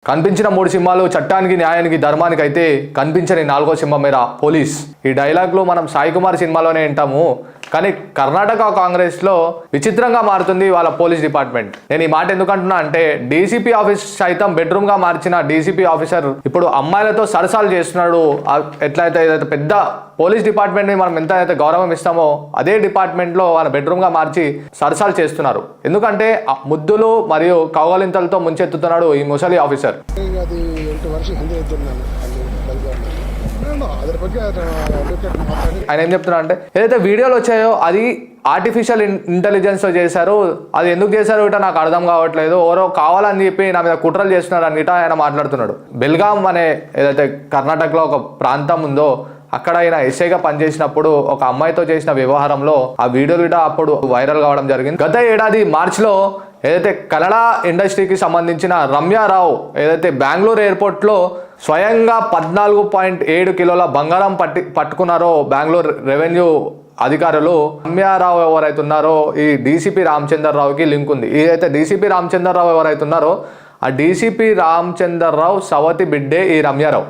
కనిపించిన 3 సింహాలు చట్టానికి న్యాయానికి ధర్మానికి అయితే కనిపించని 4వ సింహం మేర పోలీస్. ఈ డైలాగ్లు మనం సాయి కుమార్ సినిమాలోనే వింటాము. కానీ కర్ణాటక కాంగ్రెస్లో విచిత్రంగా మారుతుంది వాళ్ళ పోలీస్ డిపార్ట్మెంట్. నేను ఈ మాట ఎందుకంటున్నా అంటే డీసీపీ ఆఫీస్ సైతం బెడ్రూమ్గా మార్చిన డీసీపీ ఆఫీసర్ ఇప్పుడు అమ్మాయిలతో సరసాలు చేస్తున్నాడు. ఎట్లయితే పెద్ద పోలీస్ డిపార్ట్మెంట్ని మనం ఎంత అయితే గౌరవం ఇస్తామో అదే డిపార్ట్మెంట్లో వాళ్ళ బెడ్రూమ్గా మార్చి సరసాలు చేస్తున్నారు. ఎందుకంటే ముద్దులు మరియు కౌగలింతలతో ముంచెత్తుతున్నాడు ఈ ముసలి ఆఫీసర్. ఆయన ఏం చెప్తున్నా అంటే ఏదైతే వీడియోలు వచ్చాయో అది ఆర్టిఫిషియల్ ఇంటెలిజెన్స్ చేశారు. అది ఎందుకు చేశారు ఇట నాకు అర్థం కావట్లేదు. ఎవరో కావాలని చెప్పి నా మీద కుట్రలు చేస్తున్నారు అని ఇట ఆయన మాట్లాడుతున్నాడు. బెల్గాం అనే ఏదైతే కర్ణాటకలో ఒక ప్రాంతం ఉందో అక్కడ ఆయన ఎస్ఐగా పనిచేసినప్పుడు ఒక అమ్మాయితో చేసిన వ్యవహారంలో ఆ వీడియోలు ఇట అప్పుడు వైరల్ కావడం జరిగింది. గత ఏడాది మార్చిలో ఏదైతే కన్నడ ఇండస్ట్రీకి సంబంధించిన రమ్యారావు ఏదైతే బెంగళూరు ఎయిర్పోర్ట్లో స్వయంగా 14.7 కిలోల బంగారం పట్టుకున్నారో బెంగళూరు రెవెన్యూ అధికారులు, రమ్యారావు ఎవరైతే ఉన్నారో ఈ డీసీపీ రామచంద్రరావుకి లింక్ ఉంది. ఏదైతే డీసీపీ రామచంద్రరావు ఎవరైతే ఉన్నారో ఆ డీసీపీ రామచంద్రరావు సవతి బిడ్డే ఈ రమ్యారావు.